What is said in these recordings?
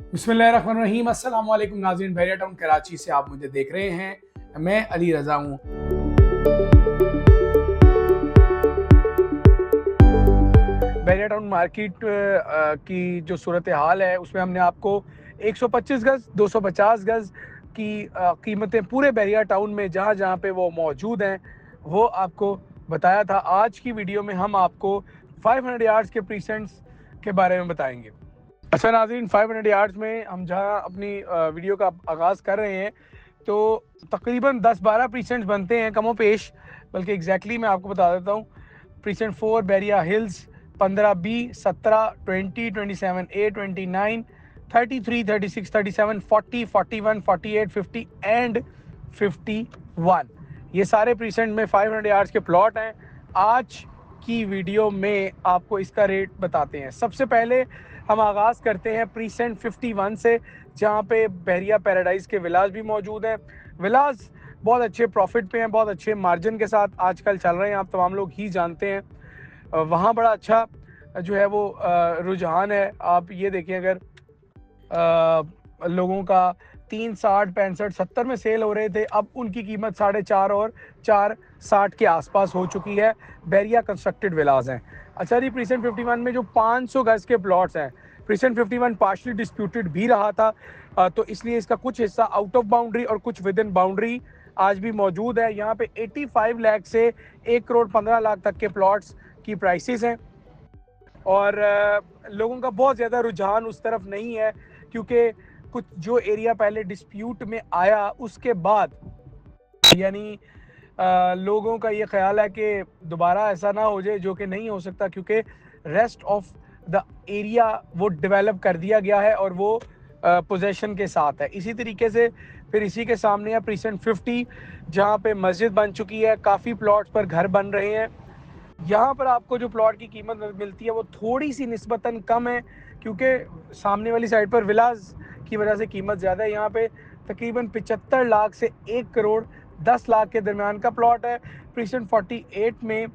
बिस्मिल्लाहिर्रहमानिर्रहीम। अस्सलाम वालेकुम नाज़रीन, बहरिया टाउन कराची से आप मुझे देख रहे हैं। मैं अली रज़ा हूँ। बहरिया टाउन मार्केट की जो सूरत हाल है उसमें हमने आपको 125 गज़ 250 गज़ की कीमतें पूरे बहरिया टाउन में जहाँ जहाँ पे वो मौजूद हैं वो आपको बताया था। आज की वीडियो में हम आपको 500 यार्ड्स के प्रीसेंट्स के बारे में बताएंगे। अच्छा नाज़रीन, 500 यार्ड्स में हम जहाँ अपनी वीडियो का आगाज़ कर रहे हैं तो तकरीबन 10-12 प्रीसेंट्स बनते हैं कमो पेश, बल्कि एग्जैक्टली मैं आपको बता देता हूँ। Precinct 4 Bairiya hills 15B 17 20 27A 29 33 36 37 40 41 48 50 and 51, ये सारे प्रीसेंट में 500 यार्ड्स के प्लॉट हैं। आज की वीडियो में आपको इसका रेट बताते हैं। सबसे पहले हम आगाज़ करते हैं प्रीसेंट 51 से, जहाँ पे बहरिया पैराडाइज़ के विलास भी मौजूद हैं। विलास बहुत अच्छे प्रॉफिट पे हैं, बहुत अच्छे मार्जिन के साथ आजकल चल रहे हैं, आप तमाम लोग ही जानते हैं। वहाँ बड़ा अच्छा जो है वो रुझान है। आप ये देखिए, अगर लोगों का 360 65 70 में सेल हो रहे थे, अब उनकी कीमत 4.5 और 460 के आसपास हो चुकी है। बैरिया कंस्ट्रक्टेड विलास हैं। अच्छा जी, प्रीसेंट 51 में जो 500 गज के प्लॉट्स हैं, प्रीसेंट 51 पार्शली डिस्प्यूटेड भी रहा था, तो इसलिए इसका कुछ हिस्सा आउट ऑफ बाउंड्री और कुछ विद इन बाउंड्री आज भी मौजूद है। यहाँ पे 85 लाख से 1 करोड़ 15 लाख तक के प्लॉट्स की प्राइसेस हैं और लोगों का बहुत ज़्यादा रुझान उस तरफ नहीं है, क्योंकि कुछ जो एरिया पहले डिस्प्यूट में आया उसके बाद यानी लोगों का ये ख्याल है कि दोबारा ऐसा ना हो जाए, जो कि नहीं हो सकता, क्योंकि रेस्ट ऑफ द एरिया वो डेवलप कर दिया गया है और वो पोजेशन के साथ है। इसी तरीके से फिर इसी के सामने है प्रीसेंट 50, जहाँ पे मस्जिद बन चुकी है, काफ़ी प्लॉट्स पर घर बन रहे हैं। यहाँ पर आपको जो प्लॉट की कीमत मिलती है वो थोड़ी सी निस्बतन कम है, क्योंकि सामने वाली साइड पर विलास की वजह से कीमत ज़्यादा है। यहाँ पे तकरीबन 75 लाख से 1 करोड़ 10 लाख के दरमियान का प्लॉट है। प्रीसेंट 48 में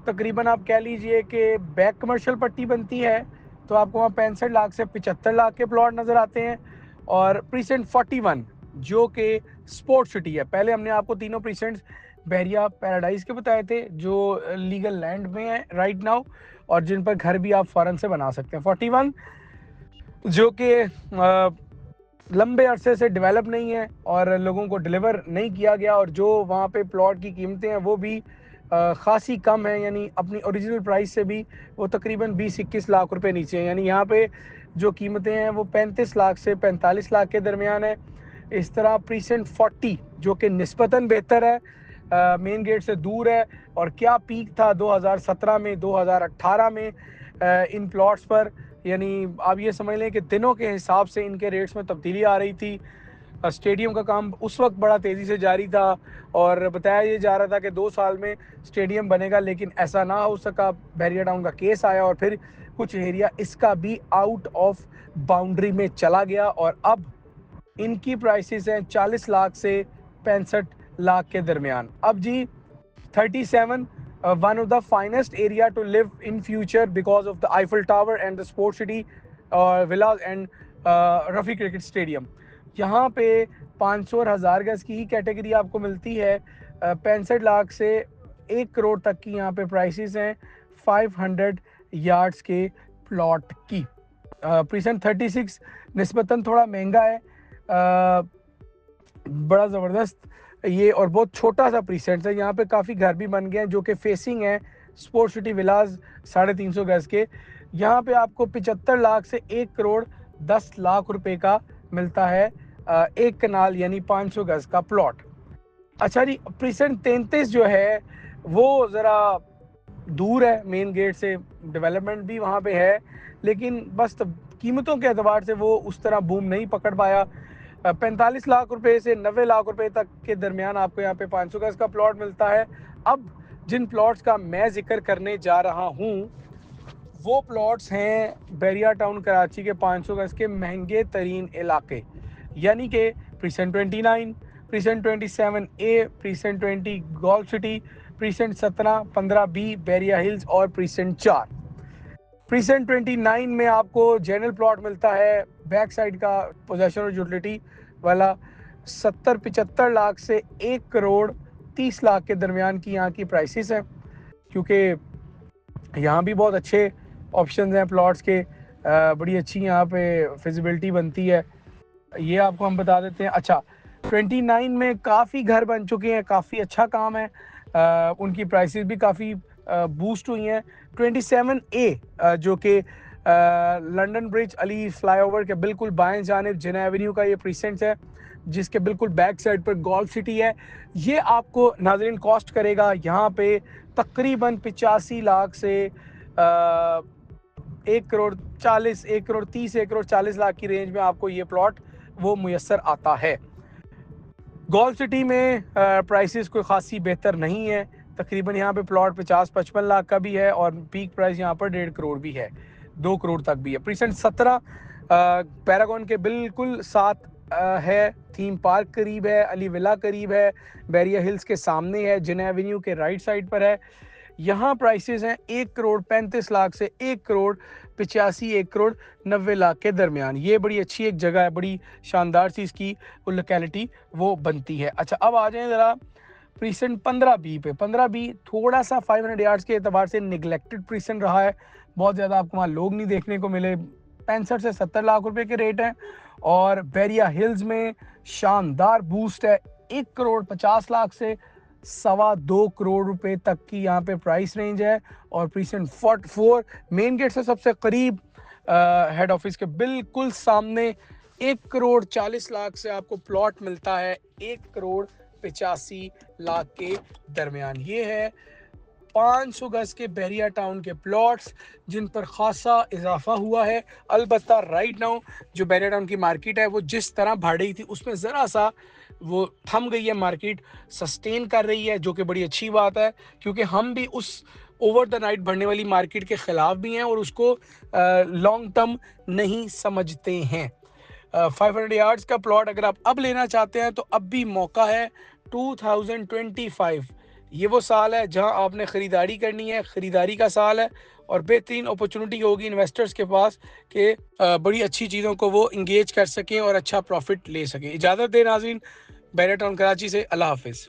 तकरीबन आप कह लीजिए कि बैक कमर्शियल पट्टी बनती है, तो आपको वहाँ 65 लाख से 75 लाख के प्लॉट नज़र आते हैं। और प्रीसेंट 41 जो कि स्पोर्ट सिटी है, पहले हमने आपको तीनों प्रीसेंट्स बहरिया पैराडाइज के बताए थे जो लीगल लैंड में है राइट नाउ और जिन पर घर भी आप फ़ौरन से बना सकते हैं। 41 जो कि लंबे अरसे से डेवलप नहीं है और लोगों को डिलीवर नहीं किया गया, और जो वहाँ पे प्लॉट की कीमतें हैं वो भी ख़ासी कम है, यानी अपनी ओरिजिनल प्राइस से भी वो तकरीबन 20-21 लाख रुपए नीचे हैं। यानी यहाँ पे जो कीमतें हैं वो 35 लाख से 45 लाख के दरमियान है। इस तरह प्रीसेंट 40 जो कि निस्बतन बेहतर है, मेन गेट से दूर है, और क्या पीक था 2017 में 2018 में इन प्लॉट्स पर, यानी आप ये समझ लें कि दिनों के हिसाब से इनके रेट्स में तब्दीली आ रही थी। स्टेडियम का काम उस वक्त बड़ा तेज़ी से जारी था और बताया ये जा रहा था कि 2 साल में स्टेडियम बनेगा, लेकिन ऐसा ना हो सका। बहरिया टाउन का केस आया और फिर कुछ एरिया इसका भी आउट ऑफ बाउंड्री में चला गया और अब इनकी प्राइसेस हैं 40 लाख से 65 लाख के दरमियान। अब जी 37 one of the finest area to live in future because of the Eiffel Tower and the Sport City villas and Rafi cricket stadium. यहाँ पे 500 और 1000 गज की ही कैटेगरी आपको मिलती है। 65 लाख से 1 करोड़ तक की यहाँ पे प्राइसेस हैं 500 यार्ड्स के प्लॉट की। प्रीसेंट 36 निस्बतन थोड़ा महंगा है, बड़ा ज़बरदस्त ये और बहुत छोटा सा प्रीसेंट है। यहाँ पे काफ़ी घर भी बन गए हैं जो कि फेसिंग है स्पोर्ट सिटी विलास 350 गज के। यहाँ पे आपको 75 लाख से 1 करोड़ 10 लाख रुपए का मिलता है एक कनाल यानी 500 गज का प्लॉट। अच्छा जी, प्रीसेंट 33 जो है वो ज़रा दूर है मेन गेट से, डेवलपमेंट भी वहाँ पे है, लेकिन बस कीमतों के अतबार से वो उस तरह बूम नहीं पकड़ पाया। 45 लाख रुपए से 90 लाख रुपए तक के दरमियान आपको यहाँ पे 500 गज का प्लॉट मिलता है। अब जिन प्लॉट्स का मैं जिक्र करने जा रहा हूँ वो प्लॉट्स हैं बहरिया टाउन कराची के 500 गज के महंगे तरीन इलाके, यानी कि precinct 29, precinct 27A, precinct 20 golf city, precinct 17 15B Bahria hills और प्रीसेंट 4। प्रीसेंट 29 में आपको जनरल प्लॉट मिलता है बैक साइड का पोजेशन और यूटिलिटी वाला 70-75 लाख से 1 करोड़ 30 लाख के दरमियान की यहाँ की प्राइसेस हैं, क्योंकि यहाँ भी बहुत अच्छे ऑप्शंस हैं प्लॉट्स के। बड़ी अच्छी यहाँ पे फिजिबिलिटी बनती है, ये आपको हम बता देते हैं। अच्छा, 29 में काफ़ी घर बन चुके हैं, काफ़ी अच्छा काम है, उनकी प्राइसेस भी काफ़ी बूस्ट हुई हैं। 27A जो कि लंदन ब्रिज अली फ्लाईओवर के बिल्कुल बाएं जानिब जिना एवेन्यू का ये प्रीसेंट है, जिसके बिल्कुल बैक साइड पर गोल्फ सिटी है। ये आपको नाज़रीन कॉस्ट करेगा यहाँ पे तकरीबन 85 लाख से 1 करोड़ 40, 1 करोड़ 30, 1 करोड़ 40 लाख की रेंज में आपको ये प्लॉट वो मुयस्सर आता है। गोल्फ सिटी में प्राइसेस कोई खासी बेहतर नहीं है, तकरीबन यहाँ पे प्लॉट 50-55 लाख का भी है और पीक प्राइस यहाँ पर 1.5 करोड़ भी है, 2 करोड़ तक भी है। प्रीसेंट 17 पैरागॉन के बिल्कुल साथ है, थीम पार्क करीब है, अली विला करीब है, बैरिया हिल्स के सामने है, जिना एवेन्यू के राइट साइड पर है। यहाँ प्राइसेस हैं 1 करोड़ 35 लाख से 1 करोड़ 85, 1 करोड़ 90 लाख के दरमियान। ये बड़ी अच्छी एक जगह है, बड़ी शानदार सी इसकी लोकेलिटी वो बनती है। अच्छा, अब आ जाएं ज़रा प्रीसेंट 15B पे। 15B थोड़ा सा 500 यार्ड्स के एतबार से निगलेक्टेड प्रीसेंट रहा है, बहुत ज़्यादा आपको वहाँ लोग नहीं देखने को मिले। 65 से 70 लाख रुपए के रेट हैं और बैरिया हिल्स में शानदार बूस्ट है, 1 करोड़ 50 लाख से 2.25 करोड़ रुपए तक की यहाँ पे प्राइस रेंज है। और प्रीसेंट 44 मेन गेट से सबसे करीब हेड ऑफिस के बिल्कुल सामने 1 करोड़ 40 लाख से आपको प्लॉट मिलता है 1 करोड़ 85 लाख के दरमियान। ये है 500 गज के बैरिया टाउन के प्लॉट्स जिन पर खासा इजाफा हुआ है। अलबत्ता राइट नाउ जो बैरिया टाउन की मार्केट है वो जिस तरह बढ़ रही थी उसमें ज़रा सा वो थम गई है, मार्केट सस्टेन कर रही है, जो कि बड़ी अच्छी बात है, क्योंकि हम भी उस ओवर द नाइट बढ़ने वाली मार्केट के ख़िलाफ़ भी हैं और उसको लॉन्ग टर्म नहीं समझते हैं। 500 यार्ड्स का प्लॉट अगर आप अब लेना चाहते हैं तो अब भी मौका है। 2025 ये वो साल है जहां आपने ख़रीदारी करनी है, ख़रीदारी का साल है और बेहतरीन अपॉर्चुनिटी होगी इन्वेस्टर्स के पास कि बड़ी अच्छी चीज़ों को वो इंगेज कर सकें और अच्छा प्रॉफिट ले सकें। इजाज़त दें नाज़रीन, बैरिया टाउन कराची से। अल्लाह हाफिज़।